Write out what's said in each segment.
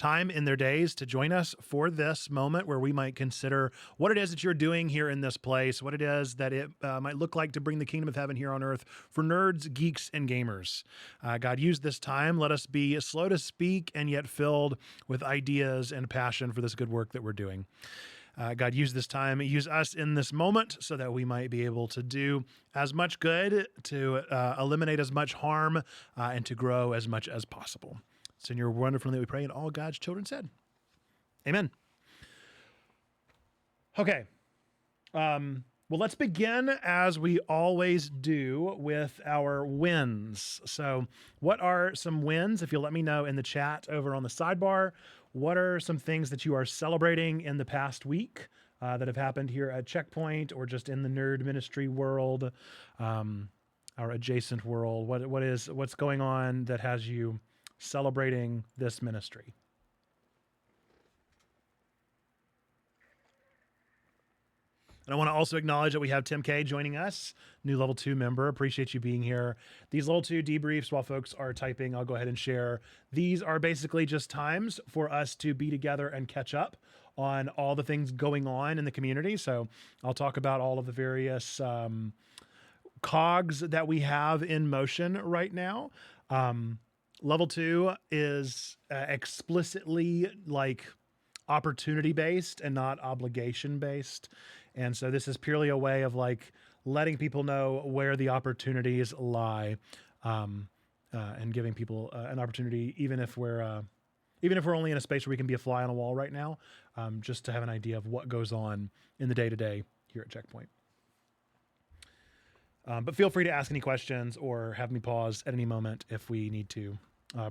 time in their days to join us for this moment where we might consider what it is that you're doing here in this place, what it is that it might look like to bring the kingdom of heaven here on earth for nerds, geeks, and gamers. God, use this time. Let us be slow to speak and yet filled with ideas and passion for this good work that we're doing. God, use this time, use us in this moment so that we might be able to do as much good, to eliminate as much harm, and to grow as much as possible. It's in your wonderful name that we pray, and all God's children said, amen. Okay. Well, let's begin as we always do with our wins. So what are some wins? If you'll let me know in the chat over on the sidebar, what are some things that you are celebrating in the past week that have happened here at Checkpoint or just in the nerd ministry world, our adjacent world? What's going on that has you celebrating this ministry? And I want to also acknowledge that we have Tim K joining us, new level 2 member. Appreciate you being here. These level 2 debriefs, while folks are typing, I'll go ahead and share. These are basically just times for us to be together and catch up on all the things going on in the community. So I'll talk about all of the various cogs that we have in motion right now. Level 2 is explicitly like opportunity based and not obligation based. And so this is purely a way of like letting people know where the opportunities lie, and giving people an opportunity, even if we're only in a space where we can be a fly on a wall right now, just to have an idea of what goes on in the day-to-day here at Checkpoint. But feel free to ask any questions or have me pause at any moment if we need to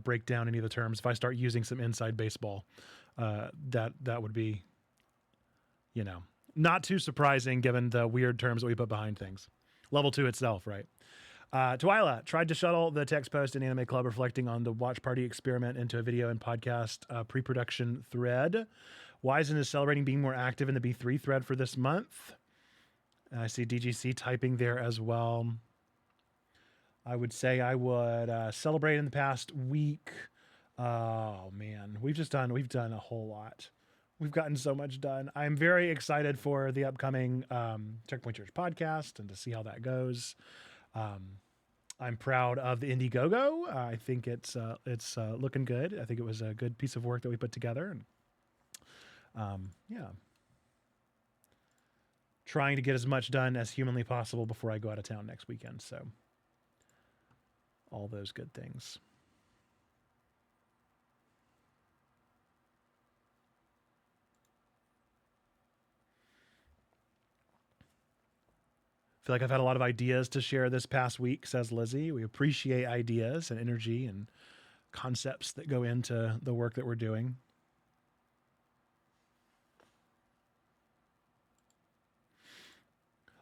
break down any of the terms. If I start using some inside baseball, that would be, not too surprising given the weird terms that we put behind things. Level 2 itself, right? Twyla tried to shuttle the text post in Anime Club reflecting on the watch party experiment into a video and podcast pre-production thread. Wisen is celebrating being more active in the B3 thread for this month. I see DGC typing there as well. I would say I would celebrate in the past week. Oh man, we've done a whole lot. We've gotten so much done. I'm very excited for the upcoming Checkpoint Church podcast and to see how that goes. I'm proud of the Indiegogo. I think it's looking good. I think it was a good piece of work that we put together. And trying to get as much done as humanly possible before I go out of town next weekend. So all those good things. I feel like I've had a lot of ideas to share this past week, says Lizzie. We appreciate ideas and energy and concepts that go into the work that we're doing.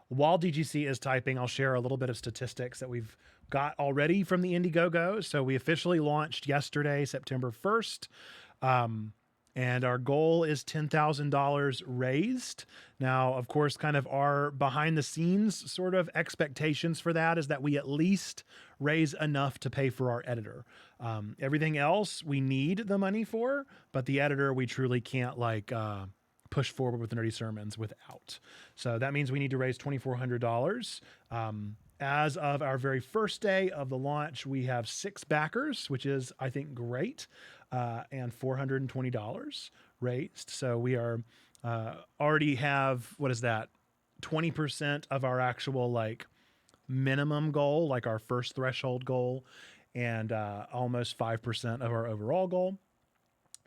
While DGC is typing, I'll share a little bit of statistics that we've got already from the Indiegogo. So we officially launched yesterday, September 1st. And our goal is $10,000 raised. Now, of course, kind of our behind the scenes sort of expectations for that is that we at least raise enough to pay for our editor. Everything else we need the money for, but the editor we truly can't push forward with Nerdy Sermons without. So that means we need to raise $2,400. As of our very first day of the launch, we have 6 backers, which is, I think, great, and $420 raised. So we are already have, what is that, 20% of our actual minimum goal, like our first threshold goal, and almost 5% of our overall goal.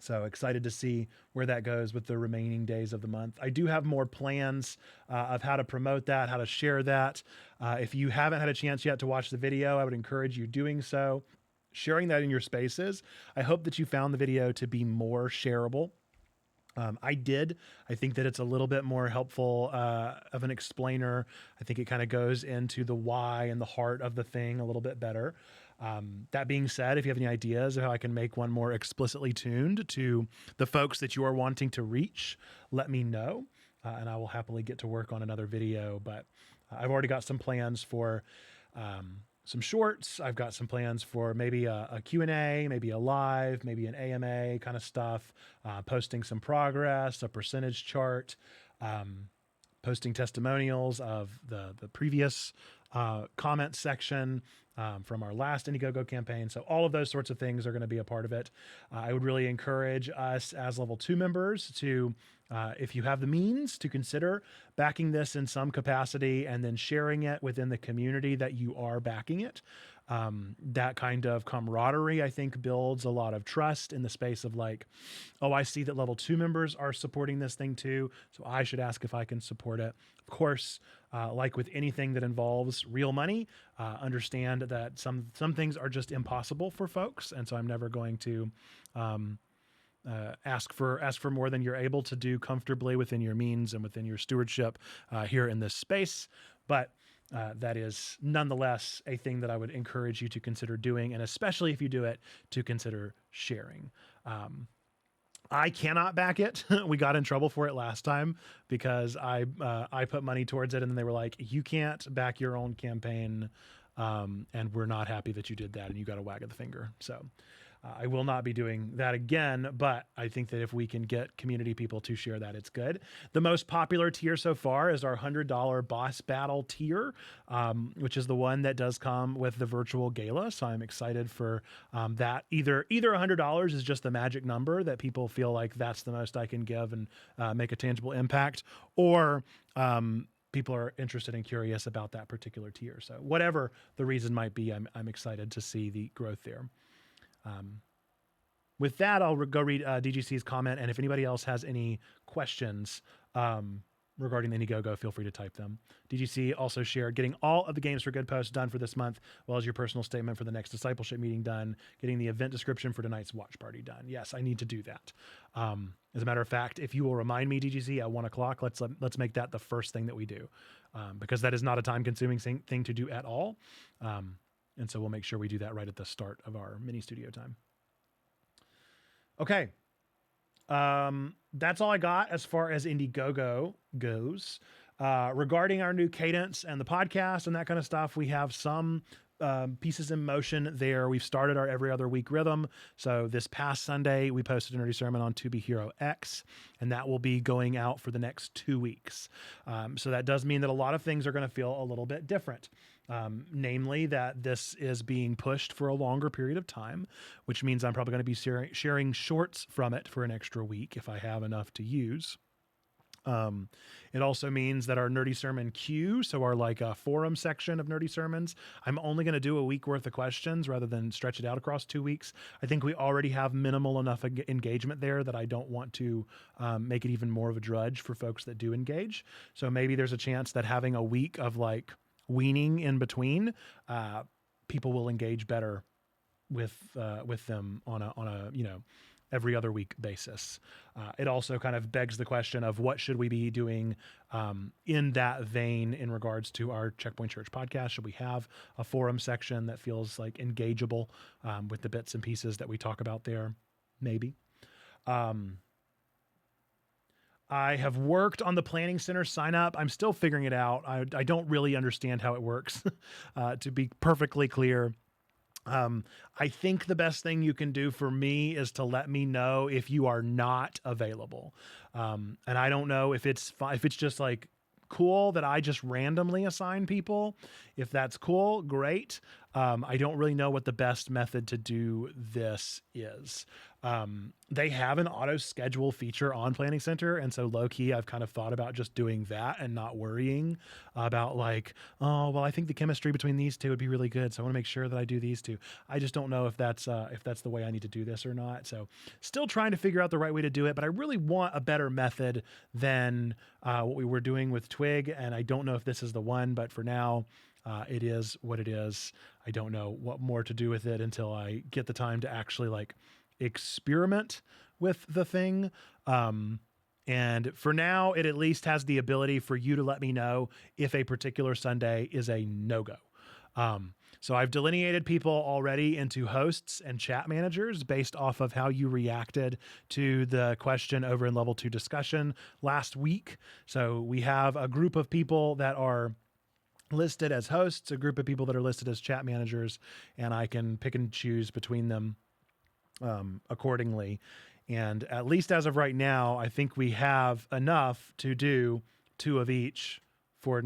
So excited to see where that goes with the remaining days of the month. I do have more plans of how to promote that, how to share that. If you haven't had a chance yet to watch the video, I would encourage you doing so, sharing that in your spaces. I hope that you found the video to be more shareable. I did. I think that it's a little bit more helpful of an explainer. I think it kind of goes into the why and the heart of the thing a little bit better. That being said, if you have any ideas of how I can make one more explicitly tuned to the folks that you are wanting to reach, let me know, and I will happily get to work on another video. But I've already got some plans for some shorts. I've got some plans for maybe a Q&A, maybe a live, maybe an AMA kind of stuff, posting some progress, a percentage chart, posting testimonials of the previous comment section from our last Indiegogo campaign. So all of those sorts of things are going to be a part of it. I would really encourage us as level 2 members to, if you have the means, to consider backing this in some capacity and then sharing it within the community that you are backing it. That kind of camaraderie, I think, builds a lot of trust in the space of like, oh, I see that level 2 members are supporting this thing too, so I should ask if I can support it. Of course, like with anything that involves real money, understand that some things are just impossible for folks, and so I'm never going to ask for more than you're able to do comfortably within your means and within your stewardship here in this space. But that is nonetheless a thing that I would encourage you to consider doing, and especially if you do it, to consider sharing. I cannot back it. We got in trouble for it last time because I put money towards it, and then they were like, "You can't back your own campaign, and we're not happy that you did that," and you got a wag of the finger. So I will not be doing that again, but I think that if we can get community people to share that, it's good. The most popular tier so far is our $100 boss battle tier, which is the one that does come with the virtual gala. So I'm excited for that. Either $100 is just the magic number that people feel like that's the most I can give and make a tangible impact, or people are interested and curious about that particular tier. So whatever the reason might be, I'm excited to see the growth there. With that, I'll go read DGC's comment, and if anybody else has any questions regarding the Indiegogo, feel free to type them. DGC also shared getting all of the Games for Good posts done for this month, as well as your personal statement for the next discipleship meeting done, getting the event description for tonight's watch party done. Yes, I need to do that. As a matter of fact, if you will remind me, DGC, at 1 o'clock, let's make that the first thing that we do, because that is not a time-consuming thing to do at all. And so we'll make sure we do that right at the start of our mini studio time. Okay. That's all I got as far as Indiegogo goes. Regarding our new cadence and the podcast and that kind of stuff, we have some pieces in motion there. We've started our every other week rhythm. So this past Sunday, we posted a nerdy sermon on To Be Hero X, and that will be going out for the next 2 weeks. So that does mean that a lot of things are going to feel a little bit different. Namely that this is being pushed for a longer period of time, which means I'm probably going to be sharing shorts from it for an extra week if I have enough to use. It also means that our Nerdy Sermon queue, so our like forum section of Nerdy Sermons, I'm only going to do a week worth of questions rather than stretch it out across 2 weeks. I think we already have minimal enough engagement there that I don't want to make it even more of a drudge for folks that do engage. So maybe there's a chance that having a week of like weaning in between, people will engage better with them on a every other week basis. It also kind of begs the question of what should we be doing in that vein in regards to our Checkpoint Church podcast. Should we have a forum section that feels like engageable with the bits and pieces that we talk about there? Maybe. I have worked on the Planning Center sign up. I'm still figuring it out. I don't really understand how it works, to be perfectly clear. I think the best thing you can do for me is to let me know if you are not available. And I don't know if it's just like cool that I just randomly assign people. If that's cool, great. I don't really know what the best method to do this is. They have an auto schedule feature on Planning Center. And so low key, I've kind of thought about just doing that and not worrying about like, oh, well, I think the chemistry between these two would be really good. So I want to make sure that I do these two. I just don't know if that's the way I need to do this or not. So still trying to figure out the right way to do it, but I really want a better method than what we were doing with Twig. And I don't know if this is the one, but for now, it is what it is. I don't know what more to do with it until I get the time to actually like experiment with the thing. And for now, it at least has the ability for you to let me know if a particular Sunday is a no-go. So I've delineated people already into hosts and chat managers based off of how you reacted to the question over in level 2 discussion last week. So we have a group of people that are listed as hosts, a group of people that are listed as chat managers, and I can pick and choose between them accordingly. And at least as of right now, I think we have enough to do 2 of each for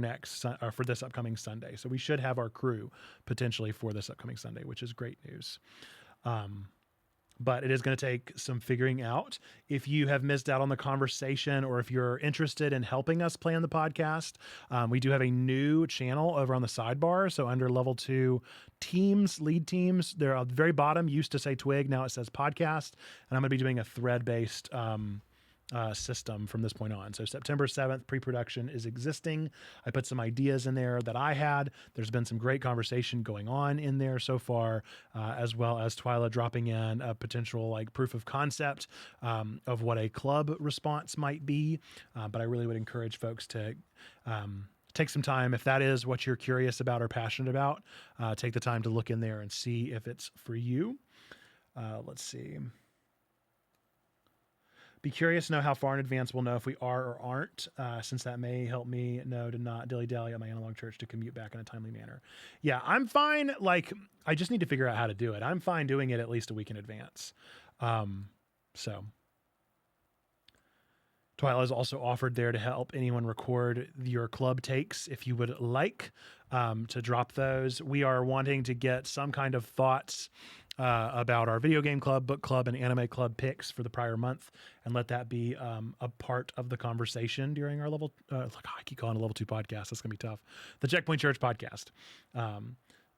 for this upcoming Sunday. So we should have our crew potentially for this upcoming Sunday, which is great news. But it is going to take some figuring out. If you have missed out on the conversation, or if you're interested in helping us plan the podcast, we do have a new channel over on the sidebar. So under level 2 teams, lead teams, they're at the very bottom, used to say Twig, now it says podcast. And I'm going to be doing a thread-based system from this point on. So September 7th, pre-production is existing. I put some ideas in there that I had. There's been some great conversation going on in there so far, as well as Twyla dropping in a potential like proof of concept of what a club response might be. But I really would encourage folks to take some time. If that is what you're curious about or passionate about, take the time to look in there and see if it's for you. Let's see. Be curious to know how far in advance we'll know if we are or aren't, since that may help me know to not dilly-dally at my analog church to commute back in a timely manner. Yeah, I'm fine. Like, I just need to figure out how to do it. I'm fine doing it at least a week in advance. So Twyla is also offered there to help anyone record your club takes if you would like to drop those. We are wanting to get some kind of thoughts about our video game club, book club, and anime club picks for the prior month, and let that be a part of the conversation during our level. I keep calling it a level 2 podcast. That's gonna be tough. The Checkpoint Church podcast.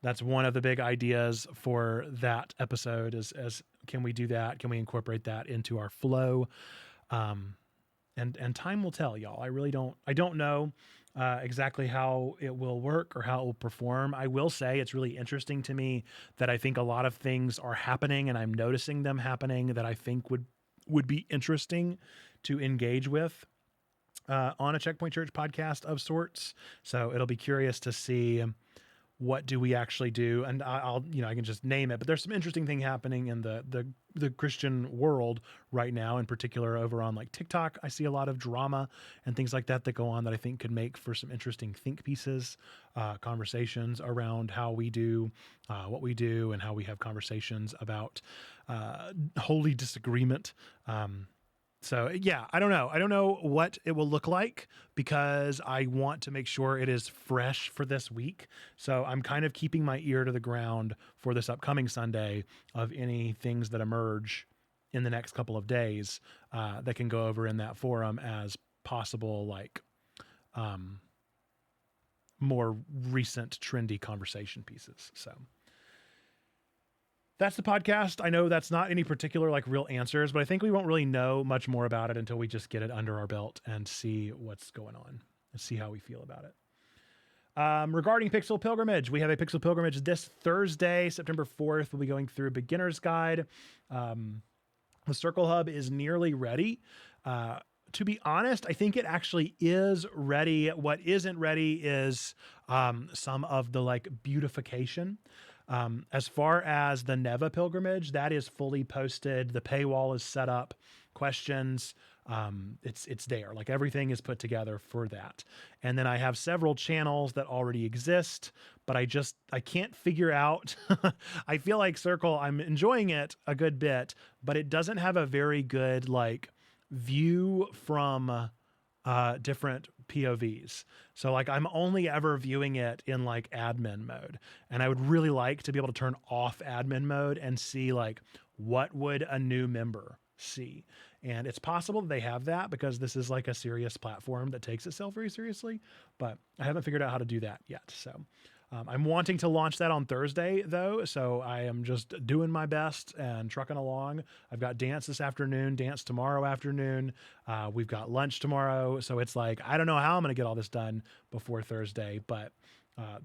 That's one of the big ideas for that episode. Is can we do that? Can we incorporate that into our flow? And time will tell, y'all. I don't know exactly how it will work or how it will perform. I will say it's really interesting to me that I think a lot of things are happening, and I'm noticing them happening that I think would be interesting to engage with on a Checkpoint Church podcast of sorts. So it'll be curious to see what do we actually do. And I can just name it, but there's some interesting thing happening in the Christian world right now, in particular over on like TikTok. I see a lot of drama and things like that go on that I think could make for some interesting think pieces, conversations around how we do what we do, and how we have conversations about holy disagreement. So yeah, I don't know. I don't know what it will look like, because I want to make sure it is fresh for this week. So I'm kind of keeping my ear to the ground for this upcoming Sunday of any things that emerge in the next couple of days that can go over in that forum as possible, like more recent trendy conversation pieces. So that's the podcast. I know that's not any particular like real answers, but I think we won't really know much more about it until we just get it under our belt and see what's going on and see how we feel about it. Regarding Pixel Pilgrimage, we have a Pixel Pilgrimage this Thursday, September 4th. We'll be going through Beginner's Guide. The Circle Hub is nearly ready. To be honest, I think it actually is ready. What isn't ready is some of the like beautification. As far as the Neva pilgrimage, that is fully posted. The paywall is set up. Questions, it's there. Like everything is put together for that. And then I have several channels that already exist, but I can't figure out. I feel like Circle, I'm enjoying it a good bit, but it doesn't have a very good like view from different POVs. So like I'm only ever viewing it in like admin mode, and I would really like to be able to turn off admin mode and see like what would a new member see. And it's possible that they have that because this is like a serious platform that takes itself very seriously, but I haven't figured out how to do that yet. So I'm wanting to launch that on Thursday though. So I am just doing my best and trucking along. I've got dance this afternoon, dance tomorrow afternoon. We've got lunch tomorrow. So it's like, I don't know how I'm going to get all this done before Thursday, but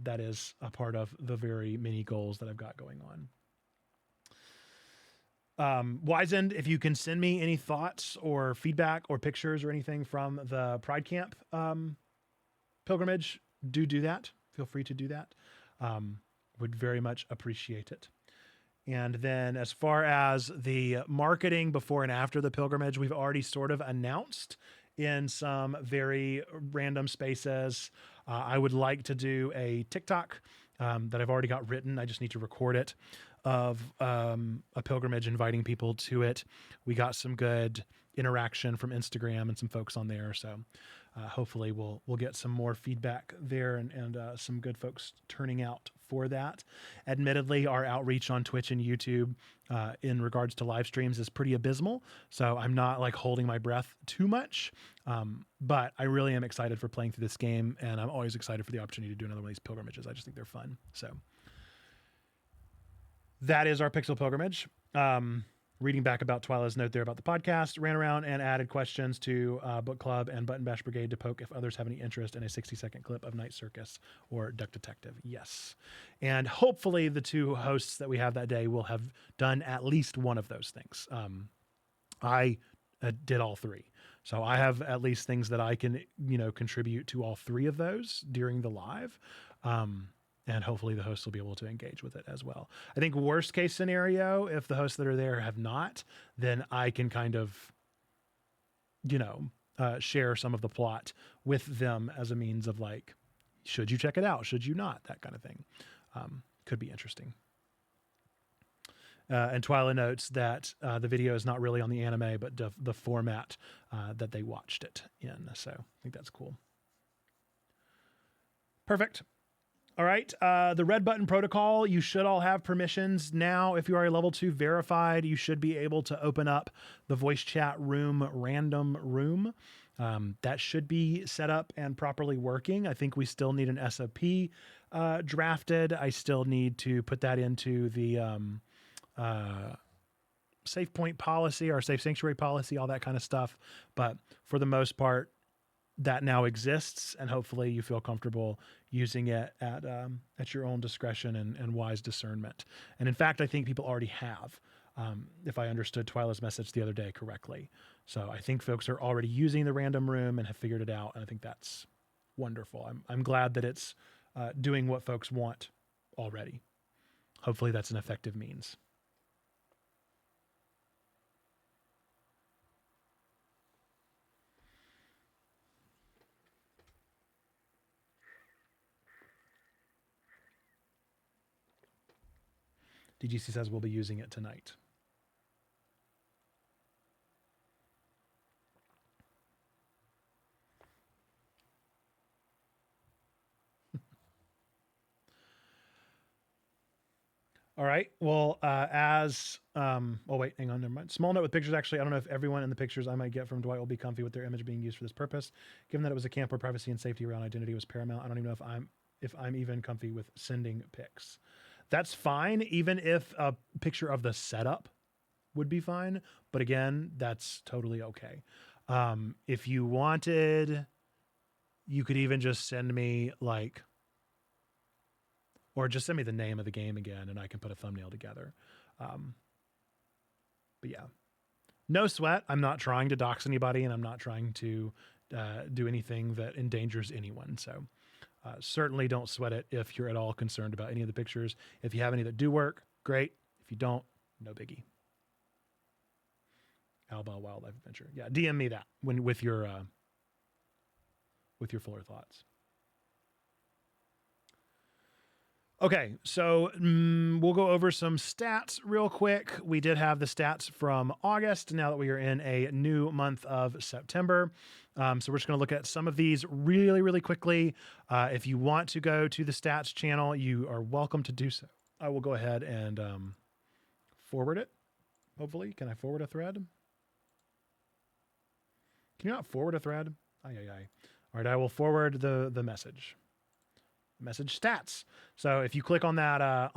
that is a part of the very many goals that I've got going on. Wizened, if you can send me any thoughts or feedback or pictures or anything from the Pride Camp pilgrimage, do that. Feel free to do that. Would very much appreciate it. And then as far as the marketing before and after the pilgrimage, we've already sort of announced in some very random spaces I would like to do a TikTok that I've already got written. I just need to record it, of a pilgrimage, inviting people to it. We got some good interaction from Instagram and some folks on there. So hopefully we'll get some more feedback there, and some good folks turning out for that. Admittedly, our outreach on Twitch and YouTube in regards to live streams is pretty abysmal. So I'm not like holding my breath too much. But I really am excited for playing through this game, and I'm always excited for the opportunity to do another one of these pilgrimages. I just think they're fun. So that is our Pixel pilgrimage. Reading back about Twyla's note there about the podcast, ran around and added questions to Book Club and Button Bash Brigade to poke if others have any interest in a 60-second clip of Night Circus or Duck Detective. Yes. And hopefully the two hosts that we have that day will have done at least one of those things. I did all three. So I have at least things that I can, contribute to all three of those during the live. And hopefully the hosts will be able to engage with it as well. I think worst case scenario, if the hosts that are there have not, then I can kind of, share some of the plot with them as a means of like, should you check it out? Should you not? That kind of thing. Could be interesting. And Twyla notes that the video is not really on the anime, but the format that they watched it in. So I think that's cool. Perfect. All right. The red button protocol, you should all have permissions now. If you are a level 2 verified, you should be able to open up the voice chat room, random room. That should be set up and properly working. I think we still need an SOP drafted. I still need to put that into the safe point policy, our safe sanctuary policy, all that kind of stuff. But for the most part, that now exists, and hopefully you feel comfortable using it at your own discretion and wise discernment. And in fact, I think people already have, if I understood Twyla's message the other day correctly. So I think folks are already using the random room and have figured it out. And I think that's wonderful. I'm glad that it's doing what folks want already. Hopefully that's an effective means. DGC says we'll be using it tonight. All right. Well, wait, hang on. Never mind. Small note with pictures. Actually, I don't know if everyone in the pictures I might get from Dwight will be comfy with their image being used for this purpose. Given that it was a camp where privacy and safety around identity was paramount, I don't even know if I'm even comfy with sending pics. That's fine, even if a picture of the setup would be fine. But again, that's totally okay. If you wanted, you could even just send me or just send me the name of the game again, and I can put a thumbnail together. But yeah, no sweat. I'm not trying to dox anybody, and I'm not trying to do anything that endangers anyone. So certainly don't sweat it if you're at all concerned about any of the pictures. If you have any that do work, great. If you don't, no biggie. Alba Wildlife Adventure. Yeah, DM me that with your fuller thoughts. Okay, so we'll go over some stats real quick. We did have the stats from August now that we are in a new month of September. So we're just going to look at some of these really, really quickly. If you want to go to the stats channel, you are welcome to do so. I will go ahead and forward it, hopefully. Can I forward a thread? Can you not forward a thread? Aye. All right, I will forward the message. Message stats. So if you click on that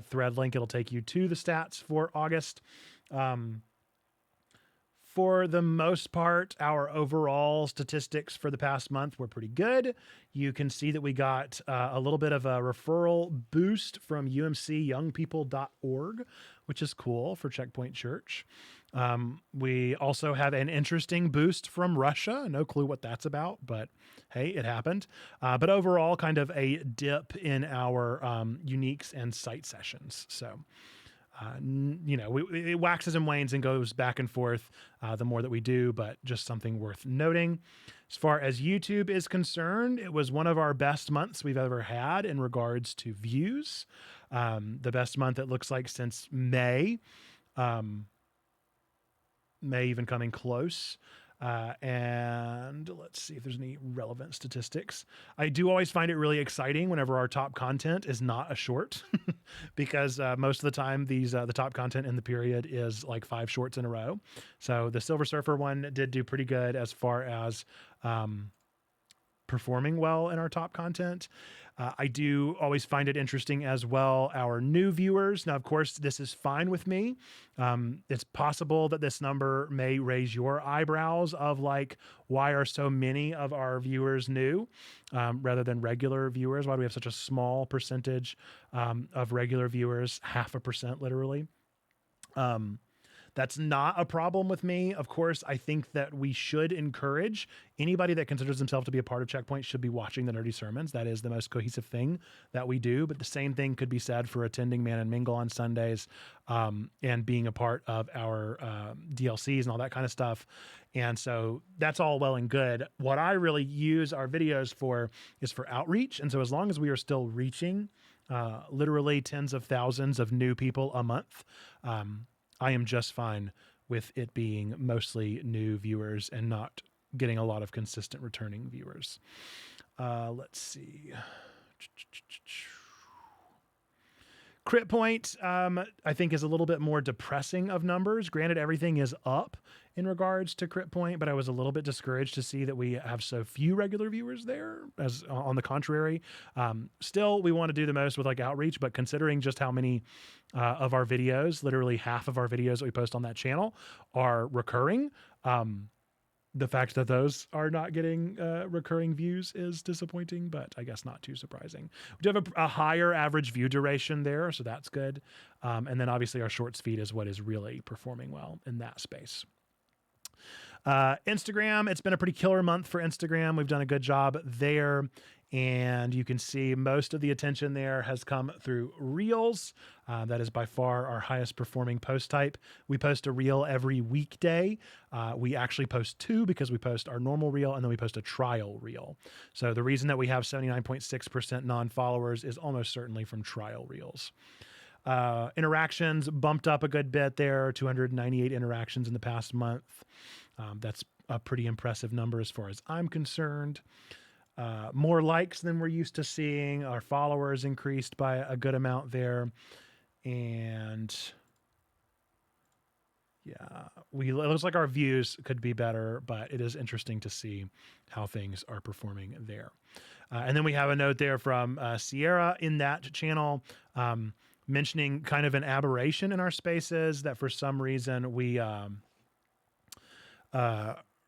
thread link, it'll take you to the stats for August. For the most part, our overall statistics for the past month were pretty good. You can see that we got a little bit of a referral boost from umcyoungpeople.org, which is cool for Checkpoint Church. We also have an interesting boost from Russia. No clue what that's about, but hey, it happened. But overall, kind of a dip in our uniques and site sessions. So it waxes and wanes and goes back and forth the more that we do, but just something worth noting. As far as YouTube is concerned, it was one of our best months we've ever had in regards to views. The best month it looks like since May. May even coming close. And let's see if there's any relevant statistics. I do always find it really exciting whenever our top content is not a short, because most of the time the top content in the period is like 5 shorts in a row. So the Silver Surfer one did do pretty good as far as performing well in our top content. I do always find it interesting as well, our new viewers. Now, of course, this is fine with me. It's possible that this number may raise your eyebrows of like, why are so many of our viewers new rather than regular viewers? Why do we have such a small percentage of regular viewers, 0.5% literally? That's not a problem with me. Of course, I think that we should encourage anybody that considers themselves to be a part of Checkpoint should be watching the Nerdy Sermons. That is the most cohesive thing that we do. But the same thing could be said for attending Man and Mingle on Sundays and being a part of our DLCs and all that kind of stuff. And so that's all well and good. What I really use our videos for is for outreach. And so as long as we are still reaching literally tens of thousands of new people a month, I am just fine with it being mostly new viewers and not getting a lot of consistent returning viewers. Let's see. Crit Point, I think, is a little bit more depressing of numbers. Granted, everything is up in regards to Crit Point, but I was a little bit discouraged to see that we have so few regular viewers there. As on the contrary, still we want to do the most with like outreach, but considering just how many of our videos, literally half of our videos that we post on that channel are recurring, the fact that those are not getting recurring views is disappointing, but I guess not too surprising. We do have a higher average view duration there, so that's good. And then obviously our shorts feed is what is really performing well in that space. Instagram, it's been a pretty killer month for Instagram. We've done a good job there. And you can see most of the attention there has come through Reels. That is by far our highest performing post type. We post a Reel every weekday. We actually post 2 because we post our normal Reel and then we post a trial Reel. So the reason that we have 79.6% non-followers is almost certainly from trial Reels. Interactions bumped up a good bit there, 298 interactions in the past month. That's a pretty impressive number as far as I'm concerned. More likes than we're used to seeing. Our followers increased by a good amount there. And yeah, it looks like our views could be better, but it is interesting to see how things are performing there. And then we have a note there from Sierra in that channel, mentioning kind of an aberration in our spaces that for some reason we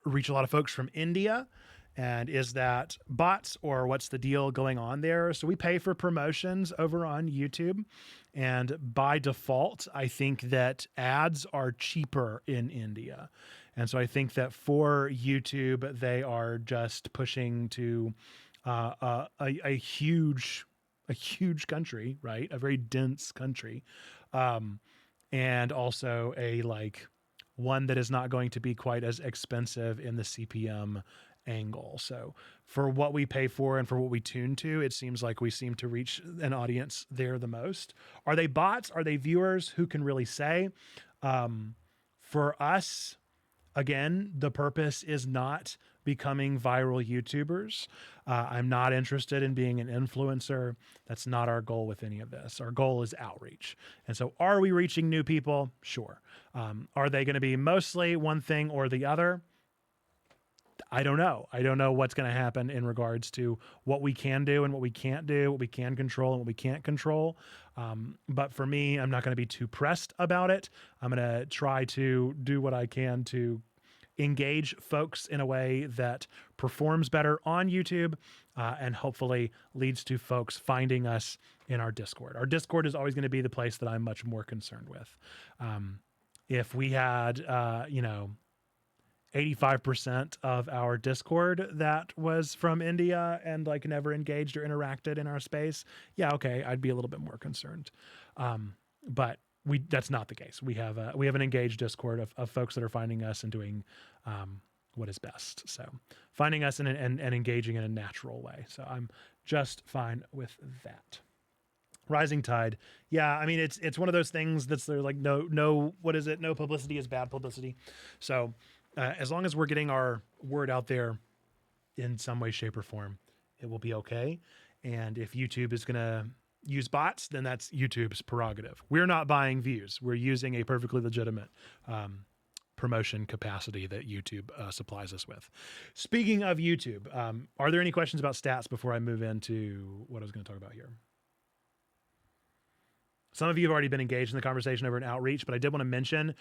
reach a lot of folks from India. And is that bots or what's the deal going on there? So we pay for promotions over on YouTube. And by default, I think that ads are cheaper in India. And so I think that for YouTube, they are just pushing to a huge country, right? A very dense country. And also a one that is not going to be quite as expensive in the CPM angle. So for what we pay for and for what we tune to, it seems like we seem to reach an audience there the most. Are they bots? Are they viewers? Who can really say? For us, again, the purpose is not becoming viral YouTubers. I'm not interested in being an influencer. That's not our goal with any of this. Our goal is outreach. And so are we reaching new people? Sure. Are they going to be mostly one thing or the other? I don't know. I don't know what's going to happen in regards to what we can do and what we can't do, what we can control and what we can't control. But for me, I'm not going to be too pressed about it. I'm going to try to do what I can to engage folks in a way that performs better on YouTube and hopefully leads to folks finding us in our Discord. Our Discord is always going to be the place that I'm much more concerned with. If we had, 85% of our Discord that was from India and never engaged or interacted in our space, yeah, okay, I'd be a little bit more concerned. But that's not the case. We have an engaged Discord of folks that are finding us and doing what is best. So finding us and engaging in a natural way. So I'm just fine with that. Rising tide. Yeah, I mean it's one of those things that's like no what is it? No publicity is bad publicity. So as long as we're getting our word out there in some way, shape, or form, it will be okay. And if YouTube is gonna use bots, then that's YouTube's prerogative. We're not buying views. We're using a perfectly legitimate promotion capacity that YouTube supplies us with. Speaking of YouTube, are there any questions about stats before I move into what I was going to talk about here? Some of you have already been engaged in the conversation over in Outreach, but I did want to mention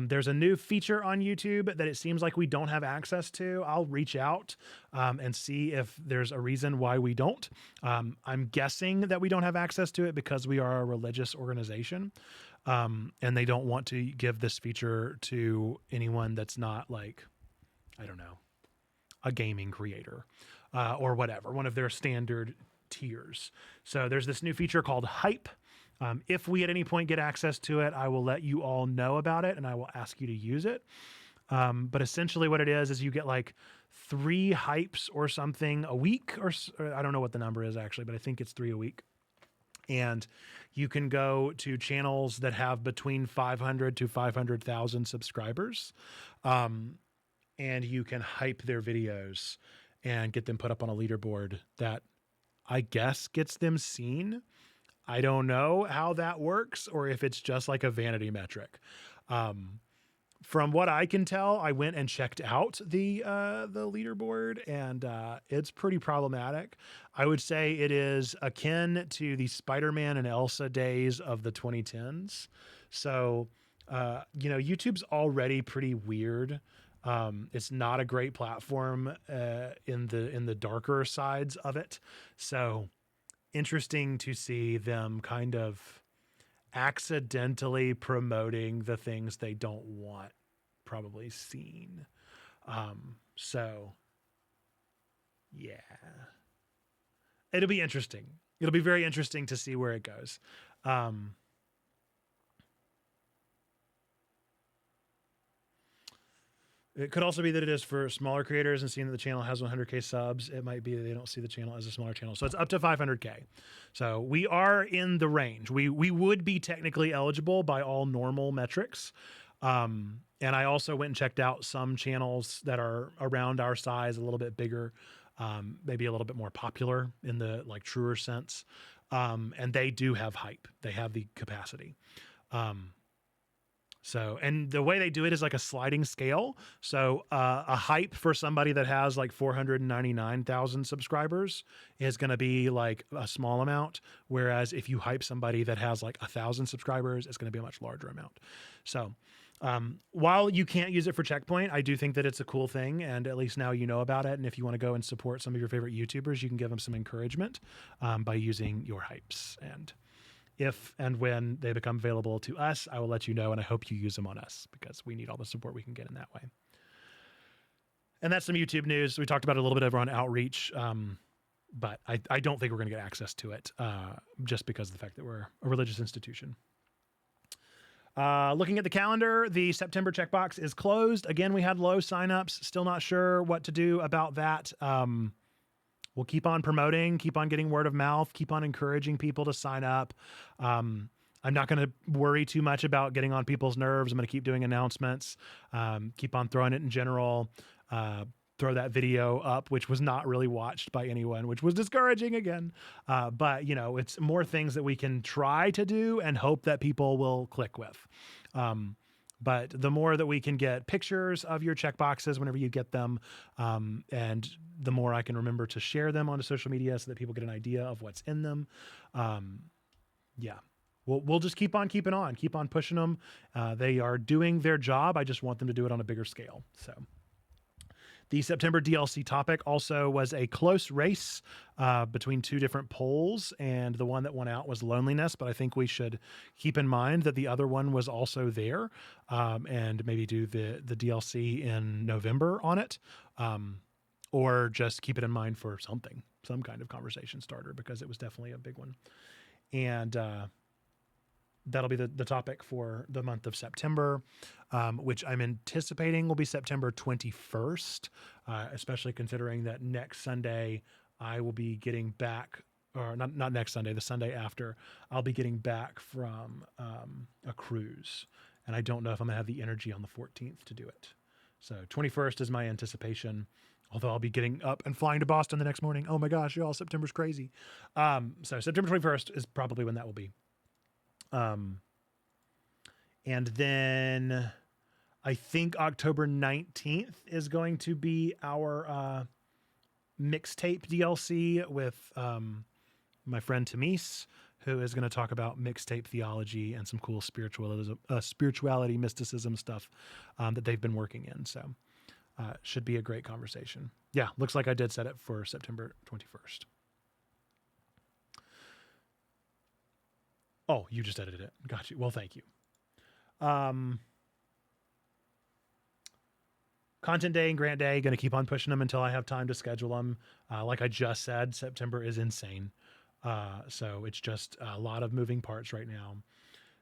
there's a new feature on YouTube that it seems like we don't have access to. I'll reach out and see if there's a reason why we don't. I'm guessing that we don't have access to it because we are a religious organization, and they don't want to give this feature to anyone that's not like, I don't know, a gaming creator or whatever, one of their standard tiers. So there's this new feature called Hype. If we at any point get access to it, I will let you all know about it and I will ask you to use it. But essentially what it is you get like 3 hypes or something a week, or I don't know what the number is actually, but I think it's 3 a week. And you can go to channels that have between 500 to 500,000 subscribers. And you can hype their videos and get them put up on a leaderboard that I guess gets them seen. I don't know how that works or if it's just like a vanity metric. From what I can tell, I went and checked out the leaderboard and it's pretty problematic. I would say it is akin to the Spider-Man and Elsa days of the 2010s. So, YouTube's already pretty weird. It's not a great platform in the darker sides of it. So interesting to see them kind of accidentally promoting the things they don't want probably seen. So yeah, it'll be interesting. It'll be very interesting to see where it goes. It could also be that it is for smaller creators, and seeing that the channel has 100K subs, it might be that they don't see the channel as a smaller channel. So it's up to 500K. So we are in the range. We would be technically eligible by all normal metrics. And I also went and checked out some channels that are around our size, a little bit bigger, maybe a little bit more popular in the like truer sense. And they do have hype. They have the capacity. So, and the way they do it is like a sliding scale. So, a hype for somebody that has like 499,000 subscribers is going to be like a small amount. Whereas if you hype somebody that has like 1,000 subscribers, it's going to be a much larger amount. So, while you can't use it for Checkpoint, I do think that it's a cool thing. And at least now you know about it. And if you want to go and support some of your favorite YouTubers, you can give them some encouragement, by using your hypes. And if and when they become available to us, I will let you know, and I hope you use them on us because we need all the support we can get in that way. And that's some YouTube news. We talked about it a little bit over on Outreach, but I don't think we're going to get access to it just because of the fact that we're a religious institution. Looking at the calendar, the September checkbox is closed. Again, we had low signups. Still not sure what to do about that. We'll keep on promoting, keep on getting word of mouth, keep on encouraging people to sign up. I'm not going to worry too much about getting on people's nerves. I'm going to keep doing announcements, keep on throwing it in general, throw that video up, which was not really watched by anyone, which was discouraging again. But it's more things that we can try to do and hope that people will click with. But the more that we can get pictures of your checkboxes whenever you get them, and the more I can remember to share them onto social media so that people get an idea of what's in them. We'll just keep on keeping on, keep on pushing them. They are doing their job. I just want them to do it on a bigger scale. So the September DLC topic also was a close race between 2 different polls, and the one that won out was loneliness. But I think we should keep in mind that the other one was also there, and maybe do the DLC in November on it, or just keep it in mind for some kind of conversation starter, because it was definitely a big one. And that'll be the topic for the month of September, which I'm anticipating will be September 21st, especially considering that next Sunday I will be getting back, or not next Sunday, the Sunday after, I'll be getting back from a cruise. And I don't know if I'm going to have the energy on the 14th to do it. So 21st is my anticipation. Although I'll be getting up and flying to Boston the next morning. Oh my gosh, y'all, September's crazy. So September 21st is probably when that will be. And then I think October 19th is going to be our mixtape DLC with my friend Tamis, who is going to talk about mixtape theology and some cool spirituality, mysticism stuff that they've been working in. So should be a great conversation. Yeah, looks like I did set it for September 21st. Oh, you just edited it. Got you. Well, thank you. Content Day and Grant Day, going to keep on pushing them until I have time to schedule them. Like I just said, September is insane. So it's just a lot of moving parts right now.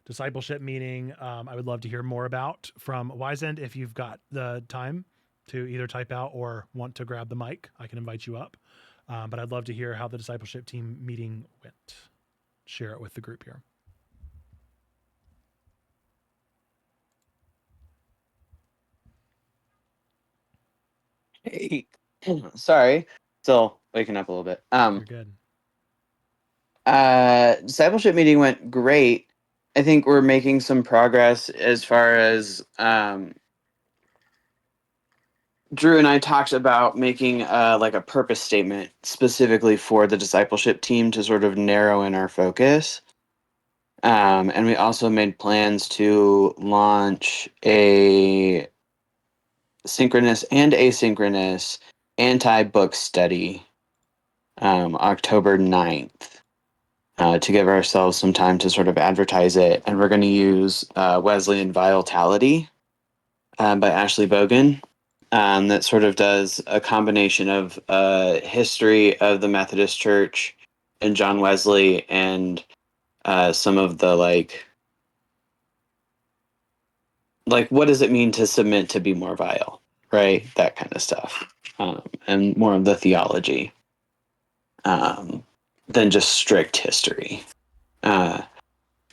Discipleship meeting, I would love to hear more about from Wiesend. If you've got the time to either type out or want to grab the mic, I can invite you up. But I'd love to hear how the discipleship team meeting went. Share it with the group here. Hey, sorry, still waking up a little bit. You're good. Discipleship meeting went great. I think we're making some progress as far as Drew and I talked about making like a purpose statement specifically for the discipleship team to sort of narrow in our focus. And we also made plans to launch a synchronous and asynchronous anti-book study October 9th to give ourselves some time to sort of advertise it. And we're going to use Wesleyan Vitality by Ashley Bogan. That sort of does a combination of history of the Methodist Church and John Wesley and some of the like what does it mean to submit to be more vile, right? That kind of stuff, and more of the theology than just strict history.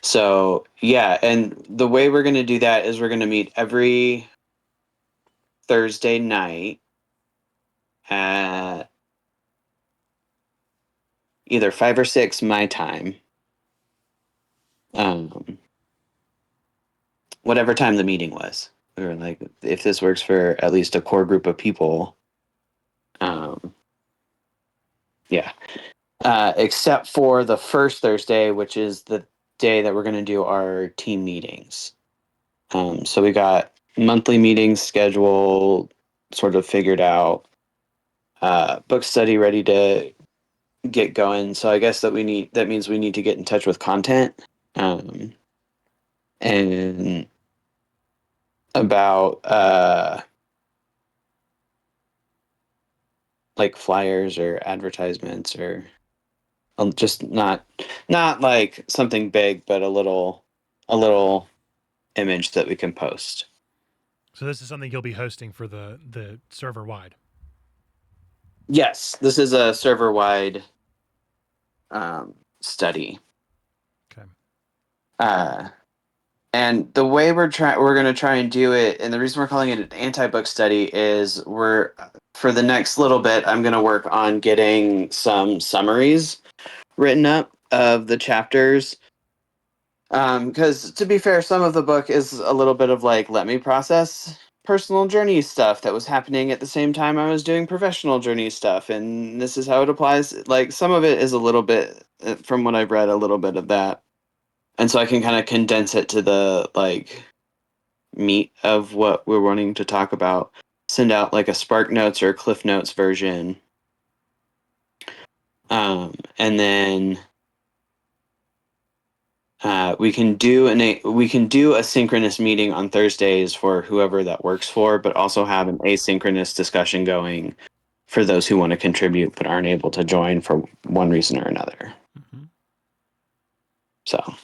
So yeah, and the way we're going to do that is we're going to meet every Thursday night at either 5 or 6 my time. Whatever time the meeting was. We were like, if this works for at least a core group of people. Yeah. Except for the first Thursday, which is the day that we're going to do our team meetings. So we got monthly meetings scheduled, sort of figured out, book study ready to get going. So I guess that means we need to get in touch with content, and about like flyers or advertisements or just not like something big, but a little image that we can post. So this is something you'll be hosting for the server wide. Yes, this is a server wide study. Okay. And the way we're going to try and do it, and the reason we're calling it an anti-book study is for the next little bit, I'm going to work on getting some summaries written up of the chapters. Because to be fair, some of the book is a little bit of like, let me process personal journey stuff that was happening at the same time I was doing professional journey stuff. And this is how it applies. Like some of it is a little bit, from what I've read, a little bit of that. And so I can kind of condense it to the like meat of what we're wanting to talk about. Send out like a Spark Notes or a Cliff Notes version. And then we can do a synchronous meeting on Thursdays for whoever that works for, but also have an asynchronous discussion going for those who want to contribute but aren't able to join for one reason or another. Mm-hmm. So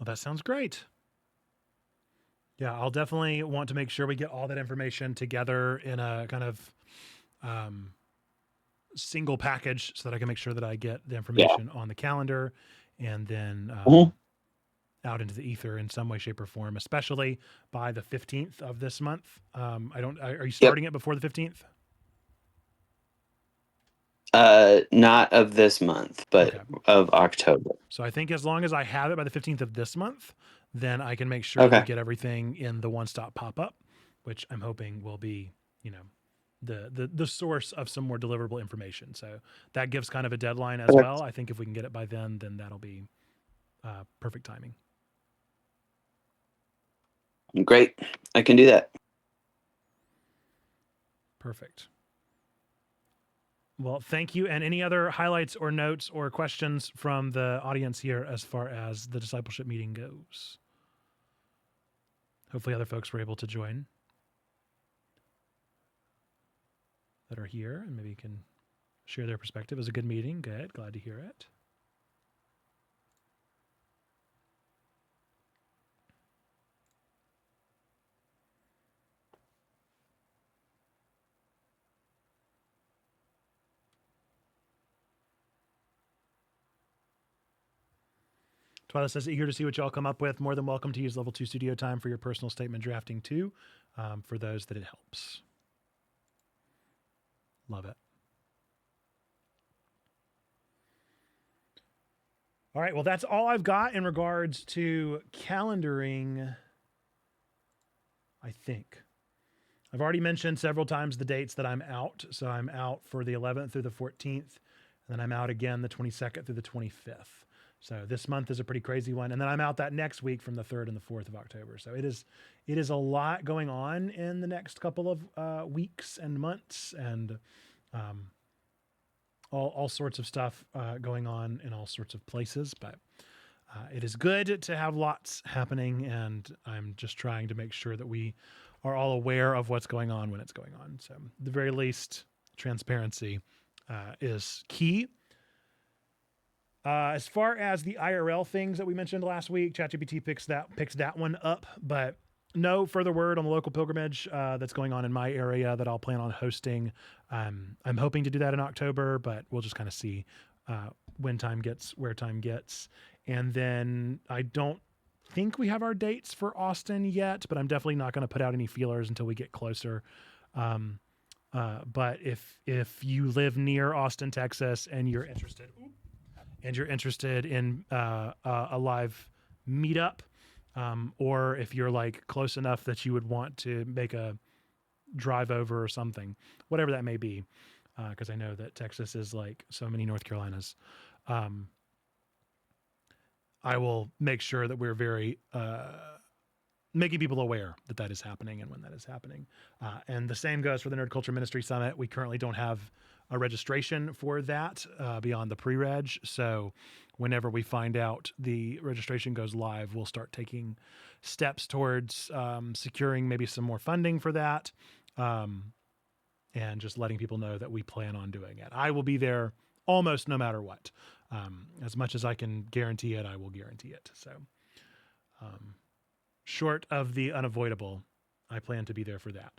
that sounds great. Yeah, I'll definitely want to make sure we get all that information together in a kind of single package so that I can make sure that I get the information on the calendar and then Mhm. out into the ether in some way, shape, or form, especially by the 15th of this month. Are you Yep. starting it before the 15th? Not of this month, but Okay. of October. So I think as long as I have it by the 15th of this month, then I can make sure that we Okay. get everything in the one-stop pop-up, which I'm hoping will be, the source of some more deliverable information. So that gives kind of a deadline as Okay. well. I think if we can get it by then that'll be perfect timing. Great. I can do that. Perfect. Well, thank you. And any other highlights or notes or questions from the audience here as far as the discipleship meeting goes? Hopefully, other folks were able to join that are here and maybe can share their perspective. It was a good meeting. Good. Glad to hear it. Twyla says, eager to see what y'all come up with. More than welcome to use level 2 studio time for your personal statement drafting too, for those that it helps. Love it. All right. Well, that's all I've got in regards to calendaring, I think. I've already mentioned several times the dates that I'm out. So I'm out for the 11th through the 14th, and then I'm out again the 22nd through the 25th. So this month is a pretty crazy one. And then I'm out that next week from the 3rd and the 4th of October. So it is a lot going on in the next couple of weeks and months, and all sorts of stuff going on in all sorts of places. But it is good to have lots happening, and I'm just trying to make sure that we are all aware of what's going on when it's going on. So, at the very least, transparency is key. As far as the IRL things that we mentioned last week, ChatGPT picks that one up, but no further word on the local pilgrimage that's going on in my area that I'll plan on hosting. I'm hoping to do that in October, but we'll just kind of see when time gets, where time gets. And then I don't think we have our dates for Austin yet, but I'm definitely not going to put out any feelers until we get closer. But if you live near Austin, Texas, and you're interested in a live meetup, or if you're like close enough that you would want to make a drive over or something, whatever that may be, because I know that Texas is like so many North Carolinas. I will make sure that we're very making people aware that that is happening and when that is happening. And the same goes for the Nerd Culture Ministry Summit. We currently don't have a registration for that beyond the pre-reg. So whenever we find out the registration goes live, we'll start taking steps towards securing maybe some more funding for that, and just letting people know that we plan on doing it. I will be there almost no matter what. As much as I can guarantee it, I will guarantee it. So short of the unavoidable, I plan to be there for that.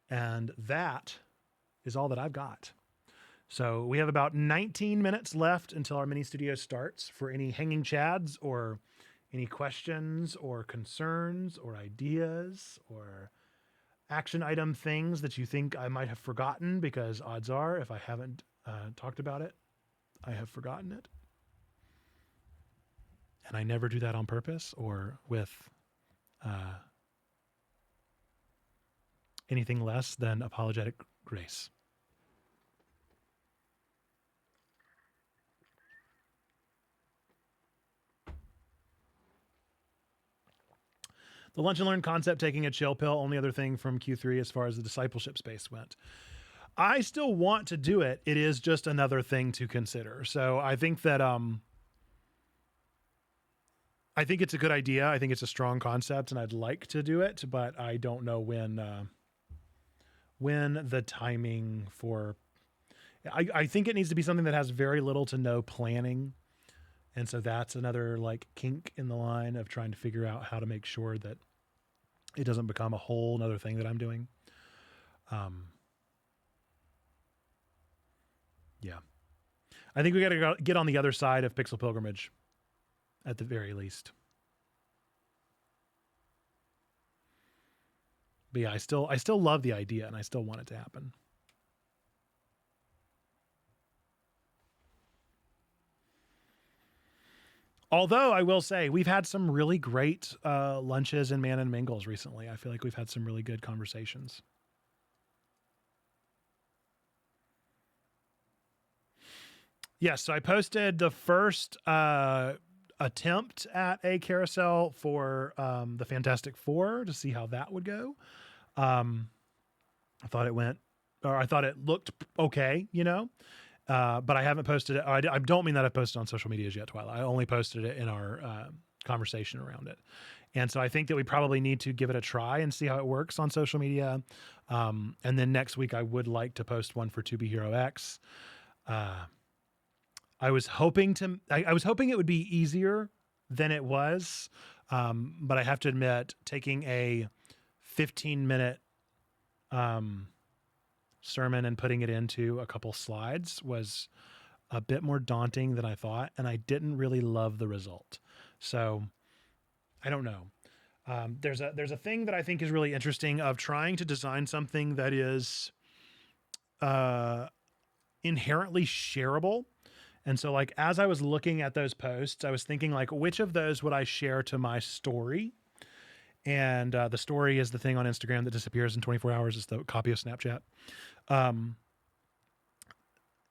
And that is all that I've got. So we have about 19 minutes left until our mini studio starts for any hanging chads or any questions or concerns or ideas or action item things that you think I might have forgotten, because odds are if I haven't talked about it, I have forgotten it. And I never do that on purpose or with anything less than apologetic grace. The lunch and learn concept taking a chill pill, only other thing from Q3 as far as the discipleship space went. I still want to do it. It is just another thing to consider. So I think that I think it's a good idea. I think it's a strong concept, and I'd like to do it, but I don't know when the timing for. I think it needs to be something that has very little to no planning, And so that's another like kink in the line of trying to figure out how to make sure that it doesn't become a whole nother thing that I'm doing. Yeah. I think we got to get on the other side of Pixel Pilgrimage at the very least. But yeah, I still love the idea and I still want it to happen. Although I will say we've had some really great lunches and Man and Mingles recently. I feel like we've had some really good conversations. Yes, so I posted the first attempt at a carousel for the Fantastic Four to see how that would go. I thought it looked okay, you know, but I haven't posted it. I don't mean that I've posted on social medias yet, Twilight. I only posted it in our conversation around it. And so I think that we probably need to give it a try and see how it works on social media. And then next week, I would like to post one for To Be Hero X. I was hoping it would be easier than it was. But I have to admit, taking a 15-minute sermon and putting it into a couple slides was a bit more daunting than I thought. And I didn't really love the result. So I don't know. There's a thing that I think is really interesting of trying to design something that is inherently shareable. And so like, as I was looking at those posts, I was thinking like, which of those would I share to my story? And the story is the thing on Instagram that disappears in 24 hours. It's the copy of Snapchat.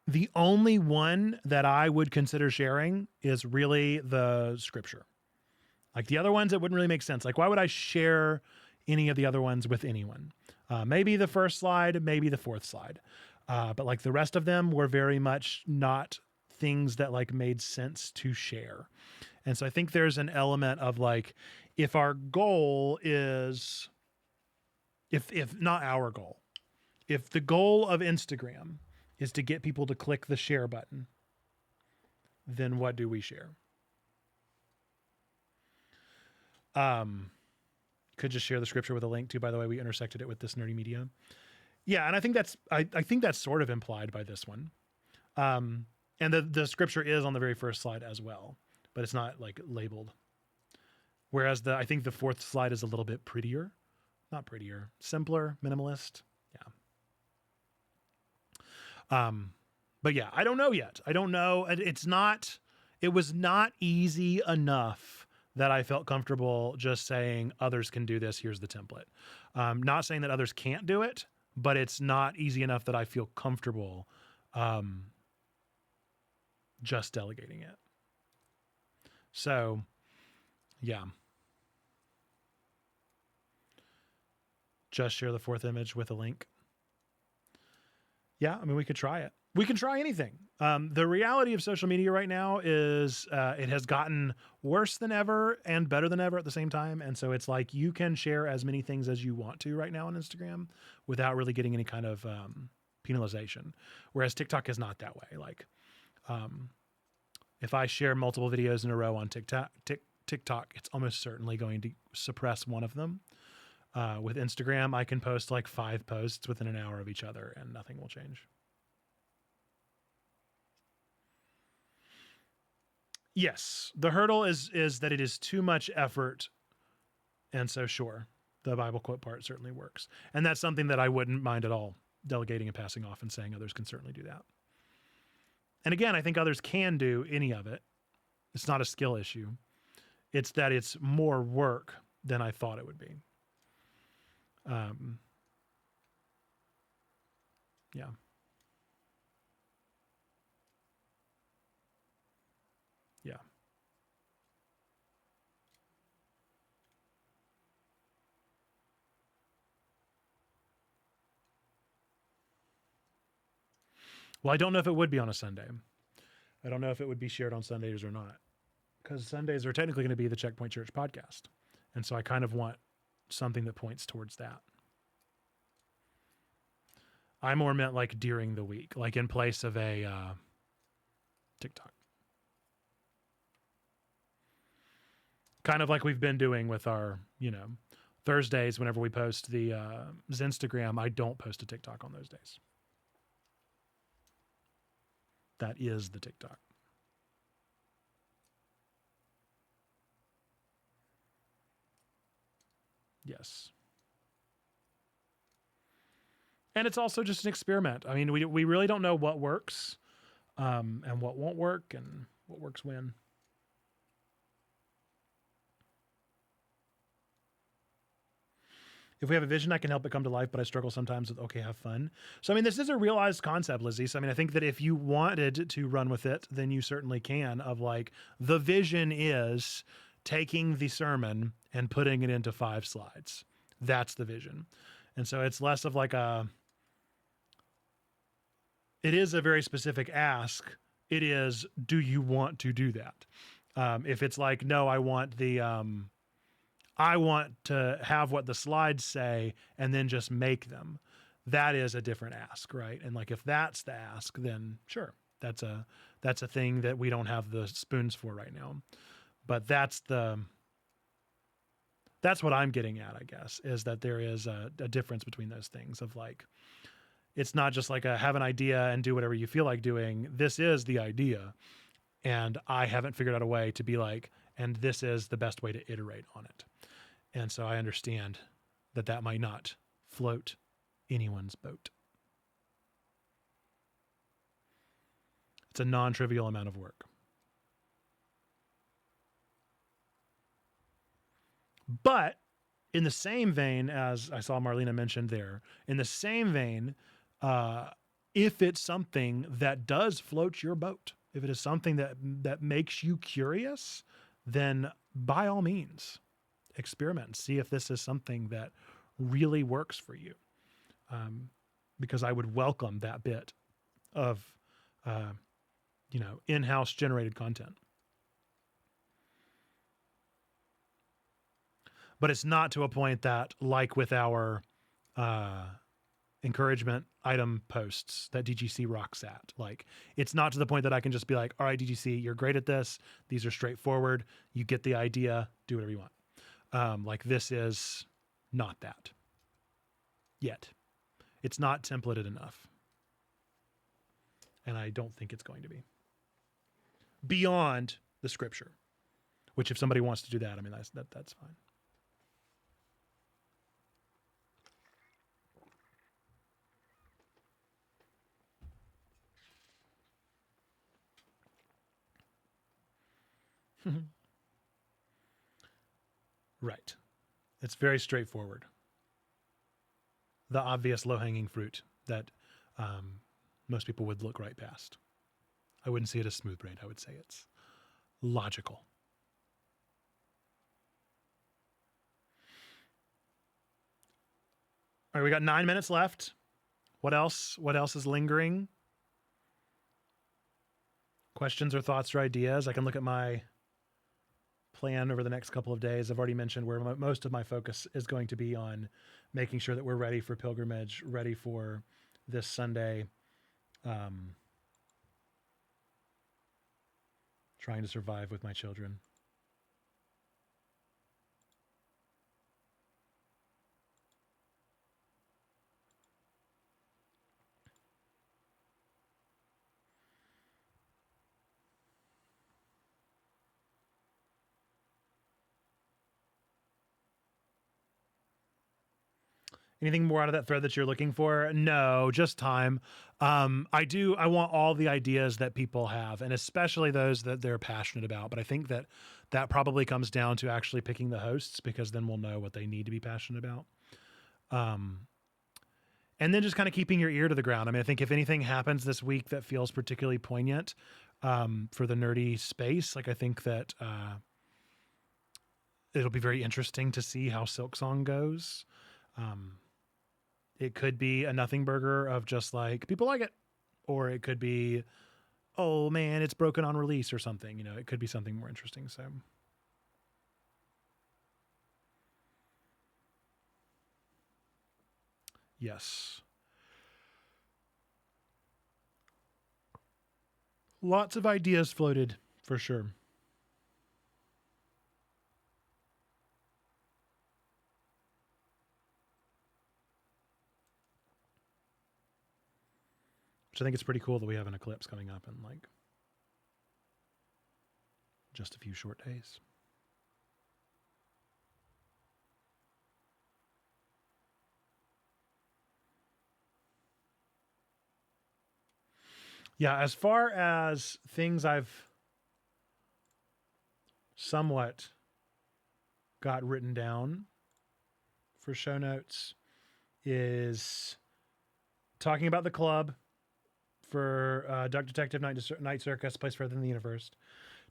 The only one that I would consider sharing is really the scripture. Like the other ones, it wouldn't really make sense. Like, why would I share any of the other ones with anyone? Maybe the first slide, maybe the fourth slide. But like the rest of them were very much not things that like made sense to share. And so I think there's an element of like, if our goal is, if not our goal, if the goal of Instagram is to get people to click the share button, then what do we share? Could just share the scripture with a link to, by the way, we intersected it with this nerdy media. Yeah. And I think I think that's sort of implied by this one. And the scripture is on the very first slide as well, but it's not like labeled. Whereas I think the fourth slide is a little bit prettier, not prettier, simpler, minimalist. Yeah. But yeah, I don't know yet. I don't know. It was not easy enough that I felt comfortable just saying others can do this. Here's the template. Not saying that others can't do it, but it's not easy enough that I feel comfortable just delegating it. So, yeah. Just share the fourth image with a link. Yeah, I mean, we could try it. We can try anything. The reality of social media right now is it has gotten worse than ever and better than ever at the same time. And so it's like you can share as many things as you want to right now on Instagram without really getting any kind of penalization. Whereas TikTok is not that way. Like, if I share multiple videos in a row on TikTok, it's almost certainly going to suppress one of them. With Instagram, I can post like 5 posts within an hour of each other and nothing will change. Yes, the hurdle is that it is too much effort. And so sure, the Bible quote part certainly works. And that's something that I wouldn't mind at all, delegating and passing off and saying others can certainly do that. And again, I think others can do any of it. It's not a skill issue. It's that it's more work than I thought it would be. Yeah. Yeah. Well, I don't know if it would be on a Sunday. I don't know if it would be shared on Sundays or not, because Sundays are technically going to be the Checkpoint Church podcast. And so I kind of want something that points towards that. I more meant like during the week, like in place of a TikTok. kind of like we've been doing with our, Thursdays whenever we post the Zinstagram. I don't post a TikTok on those days. That is the TikTok. Yes. And it's also just an experiment. I mean, we really don't know what works and what won't work and what works when. If we have a vision, I can help it come to life, but I struggle sometimes with, okay, have fun. So, I mean, this is a realized concept, Lizzie. So, I mean, I think that if you wanted to run with it, then you certainly can. Of like, the vision is taking the sermon and putting it into 5 slides. That's the vision. And so it's less of like it is a very specific ask. It is, do you want to do that? If it's like, no, I want to have what the slides say and then just make them. That is a different ask, right? And like if that's the ask, then sure, that's a thing that we don't have the spoons for right now. But that's what I'm getting at, I guess, is that there is a difference between those things of like, it's not just like have an idea and do whatever you feel like doing. This is the idea. And I haven't figured out a way to be like, and this is the best way to iterate on it. And so I understand that might not float anyone's boat. It's a non-trivial amount of work. But in the same vein, as I saw Marlena mentioned there, in the same vein, if it's something that does float your boat, if it is something that makes you curious, then by all means, experiment and see if this is something that really works for you. Because I would welcome that bit of, in-house generated content. But it's not to a point that, like with our encouragement item posts that DGC rocks at, like it's not to the point that I can just be like, all right, DGC, you're great at this. These are straightforward. You get the idea. Do whatever you want. Like this is not that yet. It's not templated enough. And I don't think it's going to be. Beyond the scripture, which if somebody wants to do that, I mean, that's fine. Right. It's very straightforward. The obvious low-hanging fruit that most people would look right past. I wouldn't see it as smooth brain. I would say it's logical. All right, we got 9 minutes left. What else? What else is lingering? Questions or thoughts or ideas? I can look at my plan over the next couple of days. I've already mentioned where most of my focus is going to be on making sure that we're ready for pilgrimage, ready for this Sunday. Trying to survive with my children. Anything more out of that thread that you're looking for? No, just time. I want all the ideas that people have, and especially those that they're passionate about. But I think that probably comes down to actually picking the hosts, because then we'll know what they need to be passionate about. And then just kind of keeping your ear to the ground. I mean, I think if anything happens this week that feels particularly poignant for the nerdy space, like I think that it'll be very interesting to see how Silksong goes. It could be a nothing burger of just like people like it, or it could be, oh man, it's broken on release or something. It could be something more interesting. So yes, lots of ideas floated for sure. which I think it's pretty cool that we have an eclipse coming up in like just a few short days. Yeah, as far as things I've somewhat got written down for show notes is talking about the club for Duck Detective Night Circus, Place Further in the Universe.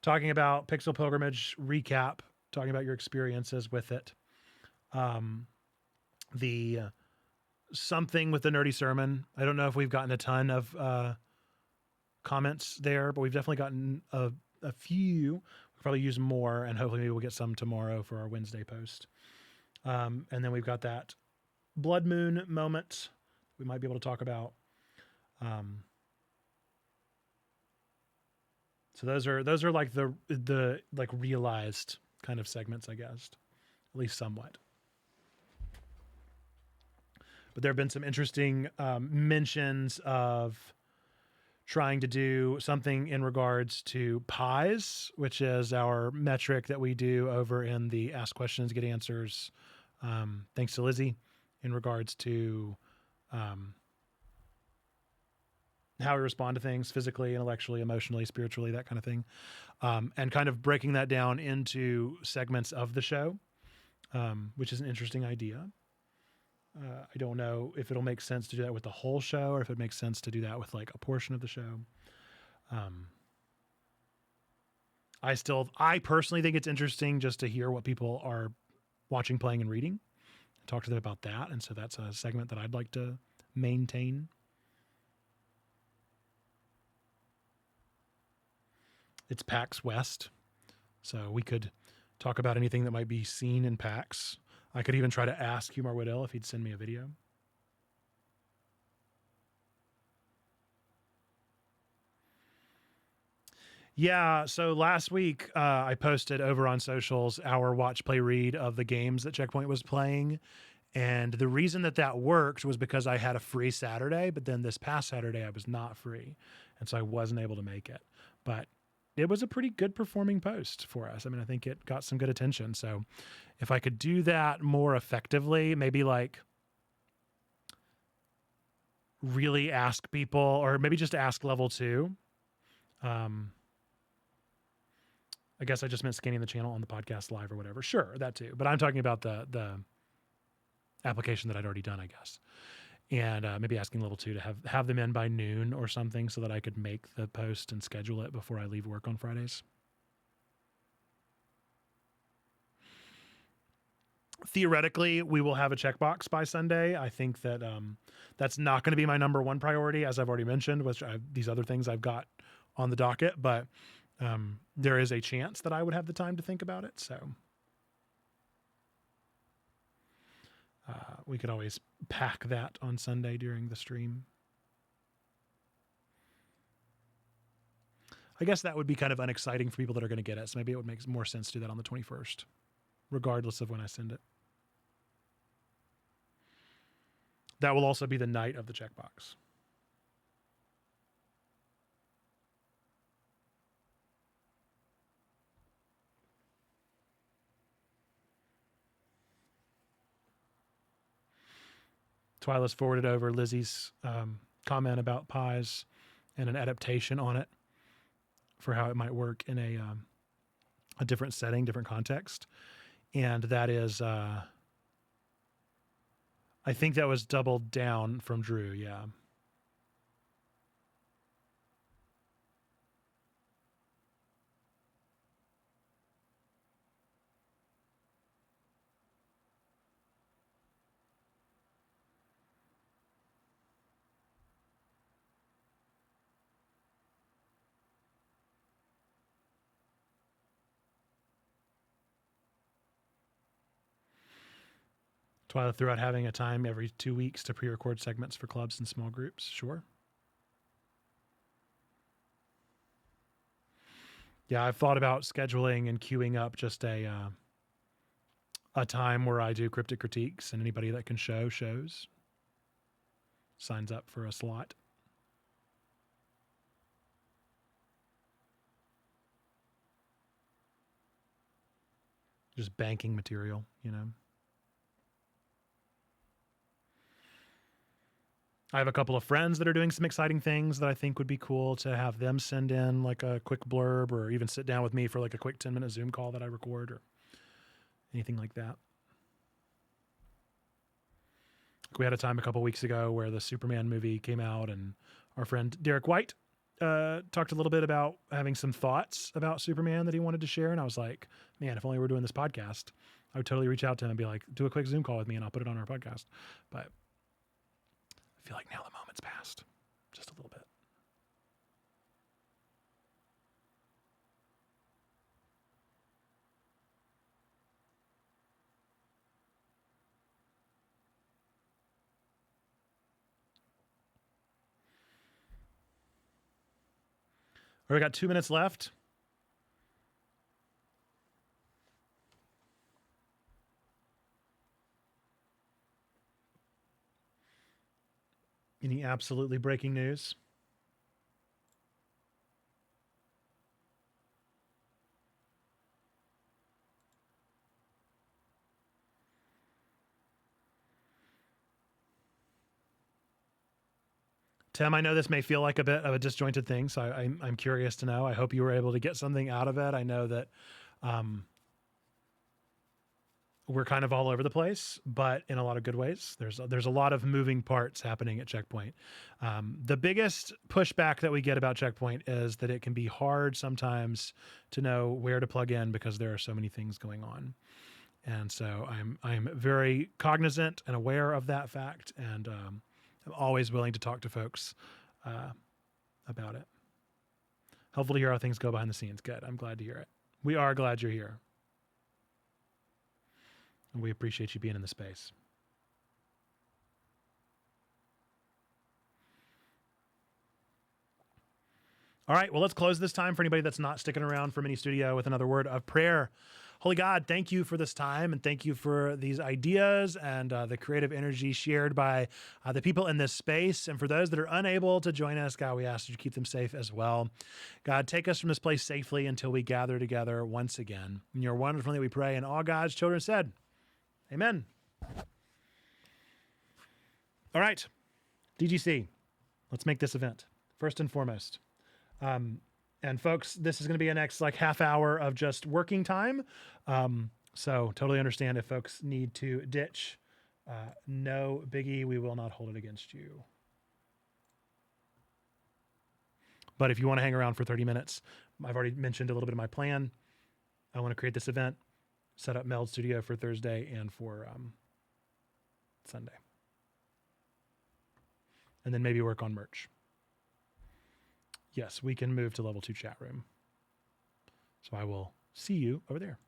Talking about Pixel Pilgrimage recap, talking about your experiences with it. The something with the nerdy sermon. I don't know if we've gotten a ton of comments there, but we've definitely gotten a few. We'll probably use more, and hopefully maybe we'll get some tomorrow for our Wednesday post. And then we've got that blood moon moment we might be able to talk about. So those are like the like realized kind of segments, I guess, at least somewhat. But there have been some interesting mentions of trying to do something in regards to pies, which is our metric that we do over in the Ask Questions, Get Answers. Thanks to Lizzie, in regards to how we respond to things physically, intellectually, emotionally, spiritually, that kind of thing. And kind of breaking that down into segments of the show, which is an interesting idea. I don't know if it'll make sense to do that with the whole show or if it makes sense to do that with like a portion of the show. I personally think it's interesting just to hear what people are watching, playing, and reading, and talk to them about that. And so that's a segment that I'd like to maintain. It's PAX West, so we could talk about anything that might be seen in PAX. I could even try to ask Humar Waddell if he'd send me a video. Yeah, so last week I posted over on socials our watch, play, read of the games that Checkpoint was playing. And the reason that worked was because I had a free Saturday, but then this past Saturday I was not free. And so I wasn't able to make it. But it was a pretty good performing post for us. I mean, I think it got some good attention. So if I could do that more effectively, maybe like really ask people, or maybe just ask level 2. I guess I just meant scanning the channel on the podcast live or whatever. Sure, that too. But I'm talking about the application that I'd already done, I guess. And maybe asking level 2 to have them in by noon or something so that I could make the post and schedule it before I leave work on Fridays. Theoretically, we will have a checkbox by Sunday. I think that that's not going to be my number one priority, as I've already mentioned, which these other things I've got on the docket. But there is a chance that I would have the time to think about it. So we could always pack that on Sunday during the stream. I guess that would be kind of unexciting for people that are going to get it. So maybe it would make more sense to do that on the 21st, regardless of when I send it. That will also be the night of the checkbox. Twyla's forwarded over Lizzie's comment about pies and an adaptation on it for how it might work in a different setting, different context. And that is, I think that was doubled down from Drew. Yeah. Twyla threw out having a time every 2 weeks to pre-record segments for clubs and small groups. Sure. Yeah, I've thought about scheduling and queuing up just a time where I do cryptic critiques, and anybody that can shows signs up for a slot. just banking material, you know. I have a couple of friends that are doing some exciting things that I think would be cool to have them send in like a quick blurb, or even sit down with me for like a quick 10-minute Zoom call that I record, or anything like that. We had a time a couple weeks ago where the Superman movie came out, and our friend Derek White talked a little bit about having some thoughts about Superman that he wanted to share. And I was like, man, if only we're doing this podcast, I would totally reach out to him and be like, do a quick Zoom call with me and I'll put it on our podcast. But I feel like now the moment's passed just a little bit. All right, we got 2 minutes left. Any absolutely breaking news? Tim, I know this may feel like a bit of a disjointed thing, so I'm curious to know. I hope you were able to get something out of it. I know that we're kind of all over the place, but in a lot of good ways. There's a lot of moving parts happening at Checkpoint. The biggest pushback that we get about Checkpoint is that it can be hard sometimes to know where to plug in because there are so many things going on. And so I'm very cognizant and aware of that fact, and I'm always willing to talk to folks about it. Hopefully, hear how things go behind the scenes. Good. I'm glad to hear it. We are glad you're here. And we appreciate you being in the space. All right, well, let's close this time for anybody that's not sticking around for Mini Studio with another word of prayer. Holy God, thank you for this time, and thank you for these ideas and the creative energy shared by the people in this space. And for those that are unable to join us, God, we ask you to keep them safe as well. God, take us from this place safely until we gather together once again. In your wonderful name we pray, and all God's children said, amen. All right, DGC, let's make this event first and foremost. And folks, this is going to be a next like half hour of just working time. So totally understand if folks need to ditch. No biggie. We will not hold it against you. But if you want to hang around for 30 minutes, I've already mentioned a little bit of my plan. I want to create this event, set up Meld Studio for Thursday and for Sunday. And then maybe work on merch. Yes, we can move to level 2 chat room. So I will see you over there.